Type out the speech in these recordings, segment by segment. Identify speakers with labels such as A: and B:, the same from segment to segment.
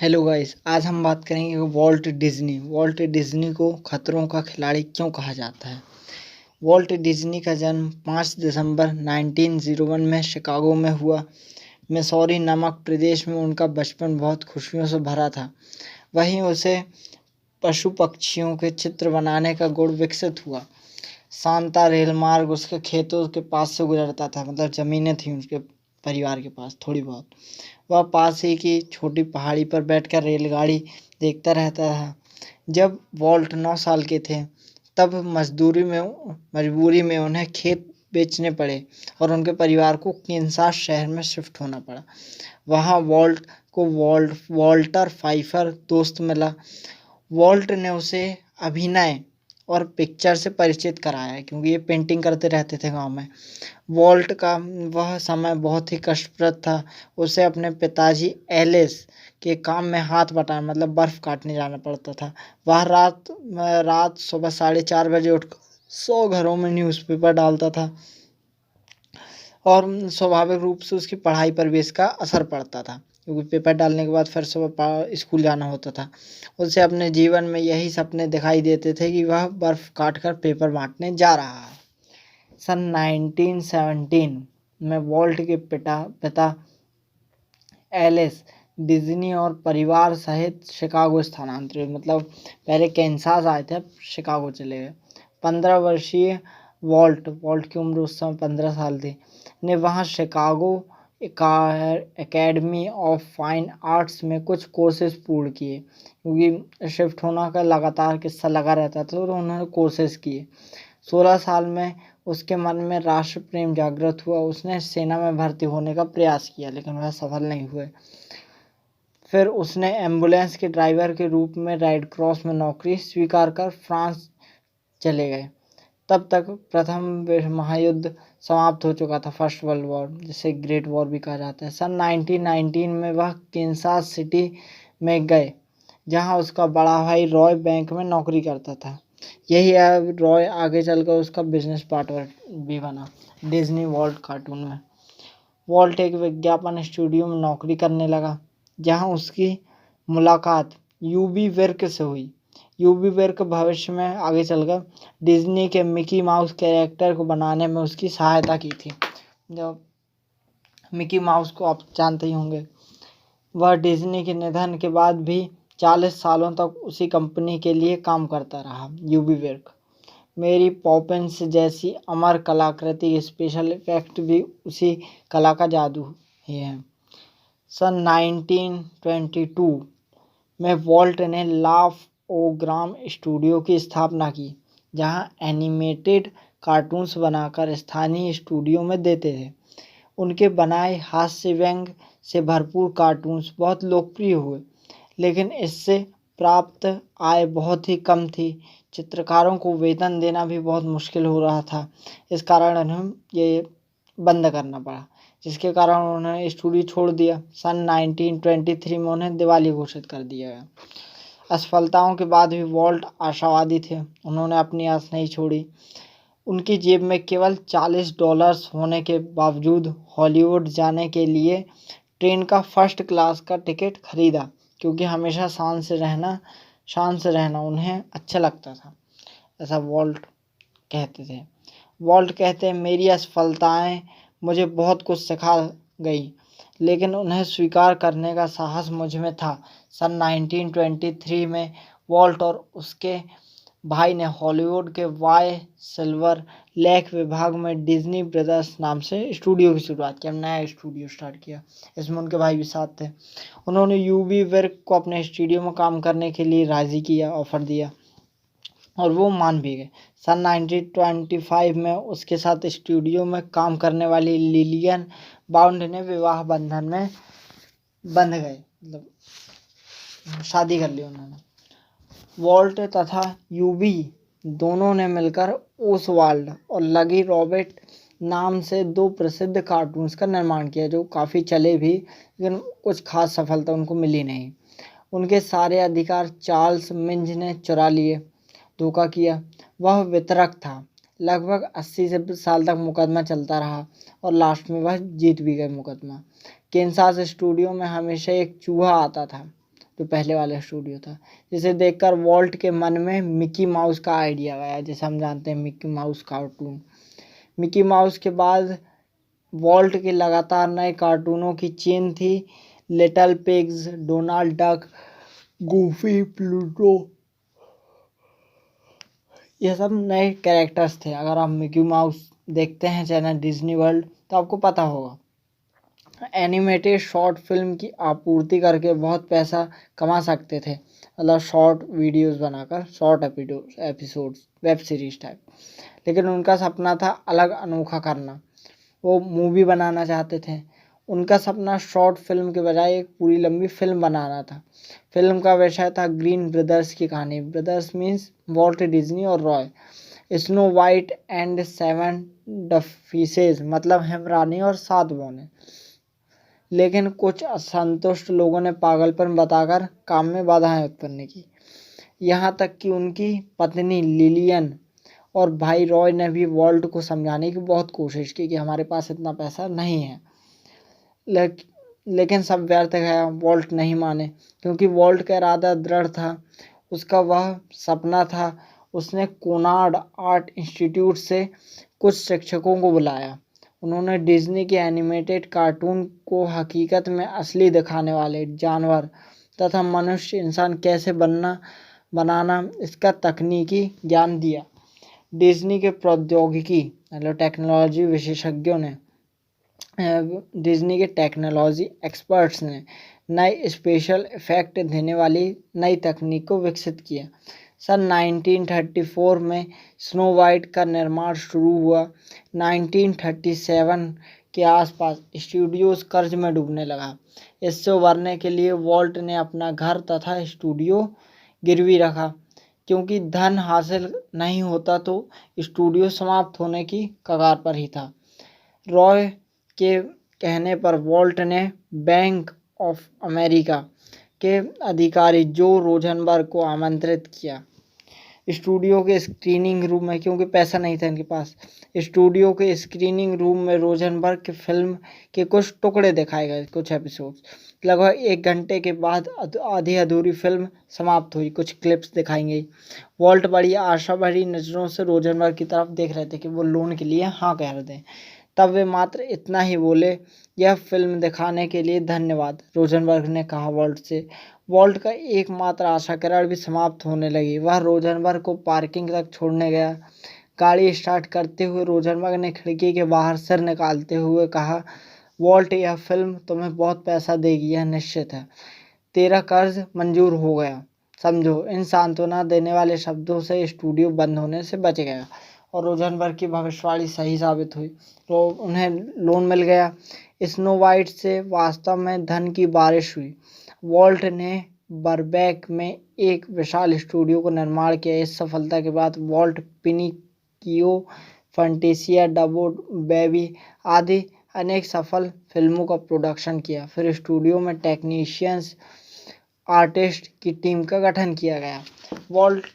A: Hello guys, आज हम बात करेंगे वॉल्ट डिज्नी को खतरों का खिलाड़ी क्यों कहा जाता है। वॉल्ट डिज्नी का जन्म 5 दिसंबर 1901 में शिकागो में हुआ। मिसौरी नामक प्रदेश में उनका बचपन बहुत खुशियों से भरा था। वहीं उसे पशु पक्षियों के चित्र बनाने का गुण विकसित हुआ। सांता रेल मार्ग उसके खेतों के पास से गुजरता था, मतलब ज़मीनें थीं उसके परिवार के पास थोड़ी बहुत। वह पास ही की छोटी पहाड़ी पर बैठकर रेलगाड़ी देखता रहता था। जब वॉल्ट 9 साल के थे तब मजबूरी में उन्हें खेत बेचने पड़े और उनके परिवार को केंसास शहर में शिफ्ट होना पड़ा। वहाँ वॉल्ट को वॉल्टर फाइफर दोस्त मिला। वॉल्ट ने उसे अभिनय और पिक्चर से परिचित कराया, क्योंकि ये पेंटिंग करते रहते थे गांव में। वॉल्ट का वह समय बहुत ही कष्टप्रद था। उसे अपने पिताजी एलिस के काम में हाथ बटाना, मतलब बर्फ़ काटने जाना पड़ता था। वह रात सुबह 4:30 बजे उठ 100 घरों में न्यूज़पेपर डालता था और स्वाभाविक रूप से उसकी पढ़ाई पर भी इसका असर पड़ता था, क्योंकि पेपर डालने के बाद फिर सुबह स्कूल जाना होता था। उसे अपने जीवन में यही सपने दिखाई देते थे कि वह बर्फ़ काट कर पेपर बांटने जा रहा है। सन 1917 में वॉल्ट के पिता एलिस डिज्नी और परिवार सहित शिकागो स्थानांतरित, मतलब पहले कैंसास आए थे, अब शिकागो चले गए। 15 वर्षीय वॉल्ट की उम्र उस समय 15 साल थी, ने वहाँ Chicago academy of fine arts में कुछ कोर्सेज पूर्ण किए, क्योंकि शिफ्ट होना का लगातार किस्सा लगा रहता था तो उन्होंने कोर्सेज किए। 16 साल में उसके मन में राष्ट्र प्रेम जागृत हुआ। उसने सेना में भर्ती होने का प्रयास किया, लेकिन वह सफल नहीं हुए। फिर उसने एम्बुलेंस के ड्राइवर के रूप में रेड क्रॉस में नौकरी स्वीकार कर फ्रांस चले गए। तब तक प्रथम विश्व महायुद्ध समाप्त हो चुका था, फर्स्ट वर्ल्ड वॉर, जिसे ग्रेट वॉर भी कहा जाता है। सन 1919 में वह कैंसास सिटी में गए, जहां उसका बड़ा भाई रॉय बैंक में नौकरी करता था। यही रॉय आगे चलकर उसका बिजनेस पार्टनर भी बना डिज्नी वॉल्ट कार्टून में। वॉल्ट एक विज्ञापन स्टूडियो में नौकरी करने लगा, जहां उसकी मुलाकात यूबी विर्क से हुई। यूबी विर्क भविष्य में आगे चलकर डिज्नी के मिकी माउस कैरेक्टर को बनाने में उसकी सहायता की थी। जब मिकी माउस को आप जानते ही होंगे। वह डिज्नी के निधन के बाद भी 40 सालों तक उसी कंपनी के लिए काम करता रहा। यूबी विर्क मेरी पॉपिंस जैसी अमर कलाकृति स्पेशल इफेक्ट भी उसी कला का जादू ही है। सन 1922 में वॉल्ट ने लाफ-ओ-ग्राम स्टूडियो की स्थापना की, जहां एनिमेटेड कार्टून्स बनाकर स्थानीय स्टूडियो में देते थे। उनके बनाए हास्य व्यंग से भरपूर कार्टून्स बहुत लोकप्रिय हुए, लेकिन इससे प्राप्त आय बहुत ही कम थी। चित्रकारों को वेतन देना भी बहुत मुश्किल हो रहा था। इस कारण उन्हें ये बंद करना पड़ा, जिसके कारण उन्होंने स्टूडियो छोड़ दिया। सन 1923 में उन्हें दिवाली घोषित कर दिया गया। असफलताओं के बाद भी वॉल्ट आशावादी थे। उन्होंने अपनी आस नहीं छोड़ी। उनकी जेब में केवल $40 होने के बावजूद हॉलीवुड जाने के लिए ट्रेन का फर्स्ट क्लास का टिकट खरीदा, क्योंकि हमेशा शान से रहना उन्हें अच्छा लगता था, ऐसा वॉल्ट कहते थे। वॉल्ट कहते हैं, मेरी असफलताएं मुझे बहुत कुछ सिखा गई, लेकिन उन्हें स्वीकार करने का साहस मुझ में था। सन 1923 में वॉल्ट और उसके भाई ने हॉलीवुड के वाई सिल्वर लेक विभाग में डिज्नी ब्रदर्स नाम से स्टूडियो की शुरुआत की। हम नया स्टूडियो स्टार्ट किया, इसमें उनके भाई भी साथ थे। उन्होंने यूबी विर्क को अपने स्टूडियो में काम करने के लिए राज़ी किया, ऑफर दिया, और वो मान भी गए। सन 1925 में उसके साथ स्टूडियो में काम करने वाली लिलियन बाउंड ने विवाह बंधन में बंध गए, मतलब शादी कर ली उन्होंने। वॉल्ट तथा यूबी दोनों ने मिलकर ओसवाल्ड और लगी रॉबर्ट नाम से 2 प्रसिद्ध कार्टून्स का निर्माण किया, जो काफ़ी चले भी, लेकिन कुछ खास सफलता उनको मिली नहीं। उनके सारे अधिकार चार्ल्स मिंज ने चुरा लिए, धोखा किया। वह वितरक था। लगभग 80 साल तक मुकदमा चलता रहा और लास्ट में वह जीत भी गए मुकदमा। कैंसास स्टूडियो में हमेशा एक चूहा आता था जो पहले वाला स्टूडियो था, जिसे देखकर वॉल्ट के मन में मिकी माउस का आइडिया आया, जैसे हम जानते हैं Mickey mouse cartoon. Mickey mouse के बाद वॉल्ट के लगातार नए कार्टूनों की चेन थी। Little pigs, Donald duck, Goofy, Pluto, ये सब नए कैरेक्टर्स थे। अगर आप मिकी माउस देखते हैं चैनल डिज्नी वर्ल्ड तो आपको पता होगा। एनिमेटेड शॉर्ट फिल्म की आपूर्ति करके बहुत पैसा कमा सकते थे, मतलब शॉर्ट वीडियोस बनाकर, short episodes, web series type. लेकिन उनका सपना था अलग, अनोखा करना। वो मूवी बनाना चाहते थे। उनका सपना शॉर्ट फिल्म के बजाय एक पूरी लंबी फिल्म बनाना था। फिल्म का विषय था ग्रीन ब्रदर्स की कहानी। ब्रदर्स मीन्स वॉल्ट डिज्नी और Roy. Snow White and seven dwarfs, मतलब हेमरानी और 7 बौने। लेकिन कुछ असंतुष्ट लोगों ने पागलपन बताकर काम में बाधाएं उत्पन्न की। यहाँ तक कि उनकी पत्नी लिलियन और भाई रॉय ने भी वॉल्ट को समझाने की बहुत कोशिश की कि हमारे पास इतना पैसा नहीं है। लेकिन सब व्यर्थ गया। वॉल्ट नहीं माने, क्योंकि वॉल्ट का इरादा दृढ़ था। उसका वह सपना था। उसने कोनार्ड आर्ट इंस्टीट्यूट से कुछ शिक्षकों को बुलाया। उन्होंने डिज्नी के एनिमेटेड कार्टून को हकीकत में असली दिखाने वाले जानवर तथा मनुष्य इंसान कैसे बनाना इसका तकनीकी ज्ञान दिया। डिज्नी के प्रौद्योगिकी मतलब टेक्नोलॉजी विशेषज्ञों ने, डिज्नी के टेक्नोलॉजी एक्सपर्ट्स ने नए स्पेशल इफेक्ट देने वाली नई तकनीक को विकसित किया। सन 1934 में स्नो वाइट का निर्माण शुरू हुआ। 1937 के आसपास स्टूडियोज कर्ज में डूबने लगा। इससे उबरने के लिए वॉल्ट ने अपना घर तथा स्टूडियो गिरवी रखा। क्योंकि धन हासिल नहीं होता तो स्टूडियो समाप्त होने की कगार पर ही था। रॉय के कहने पर वॉल्ट ने बैंक ऑफ अमेरिका के अधिकारी जो रोजनबर्ग को आमंत्रित किया स्टूडियो के स्क्रीनिंग रूम में, क्योंकि पैसा नहीं था इनके पास। स्टूडियो के स्क्रीनिंग रूम में रोजनबर्ग के फिल्म के कुछ टुकड़े दिखाए गए, कुछ एपिसोड्स। लगभग 1 घंटे के बाद आधी अधूरी फिल्म समाप्त हुई, कुछ क्लिप्स दिखाई गई। वॉल्ट बड़ी आशा भरी नज़रों से रोजनबर्ग की तरफ देख रहे थे कि वो लोन के लिए हाँ कह दें। तब वे मात्र इतना ही बोले, यह फिल्म दिखाने के लिए धन्यवाद, रोजनबर्ग ने कहा वॉल्ट से। वॉल्ट का एकमात्र आशा किरण भी समाप्त होने लगी। वह रोजनबर्ग को पार्किंग तक छोड़ने गया। गाड़ी स्टार्ट करते हुए रोजनबर्ग ने खिड़की के बाहर सिर निकालते हुए कहा, वॉल्ट, यह फिल्म तुम्हें बहुत पैसा देगी, यह निश्चित है। तेरा कर्ज मंजूर हो गया, समझो। इन सांत्वना देने वाले शब्दों से स्टूडियो बंद होने से बच गया और रोजनबर्ग की भविष्यवाणी सही साबित हुई। तो उन्हें लोन मिल गया। स्नो वाइट से वास्तव में धन की बारिश हुई। वॉल्ट ने बरबैक में एक विशाल स्टूडियो का निर्माण किया। इस सफलता के बाद वॉल्ट पिनिकियो, फंटेसिया, डबो बेबी आदि अनेक सफल फिल्मों का प्रोडक्शन किया। फिर स्टूडियो में टेक्नीशियंस, आर्टिस्ट की टीम का गठन किया गया। वॉल्ट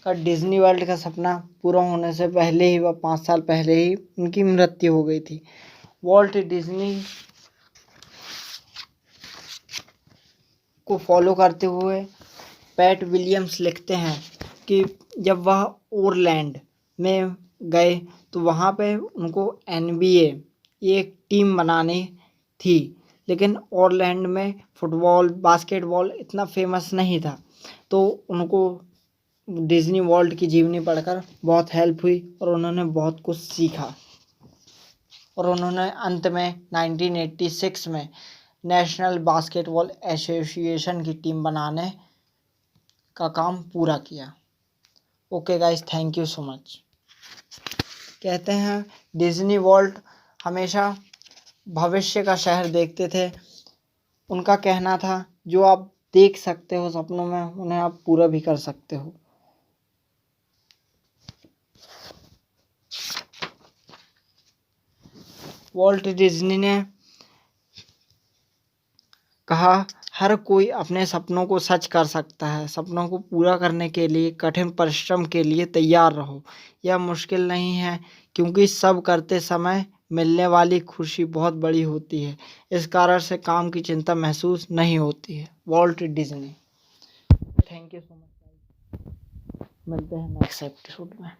A: का डिज्नी वर्ल्ड का सपना पूरा होने से पहले ही, वह 5 साल पहले ही उनकी मृत्यु हो गई थी। वॉल्ट डिज्नी को फॉलो करते हुए पैट विलियम्स लिखते हैं कि जब वह ओरलैंड में गए तो वहाँ पे उनको NBA एक टीम बनानी थी, लेकिन ओरलैंड में फुटबॉल, बास्केटबॉल इतना फेमस नहीं था। तो उनको डिज्नी वर्ल्ड की जीवनी पढ़कर बहुत हेल्प हुई और उन्होंने बहुत कुछ सीखा। और उन्होंने अंत में 1986 में नेशनल बास्केटबॉल एसोसिएशन की टीम बनाने का काम पूरा किया। Okay guys, thank you so much. कहते हैं डिज्नी वर्ल्ड हमेशा भविष्य का शहर देखते थे। उनका कहना था जो आप देख सकते हो सपनों में, उन्हें आप पूरा भी कर सकते हो। वॉल्ट डिज्नी ने कहा, हर कोई अपने सपनों को सच कर सकता है। सपनों को पूरा करने के लिए कठिन परिश्रम के लिए तैयार रहो। यह मुश्किल नहीं है, क्योंकि सब करते समय मिलने वाली खुशी बहुत बड़ी होती है। इस कारण से काम की चिंता महसूस नहीं होती है। Walt Disney. Thank you so much. मिलते हैं नेक्स्ट एपिसोड में।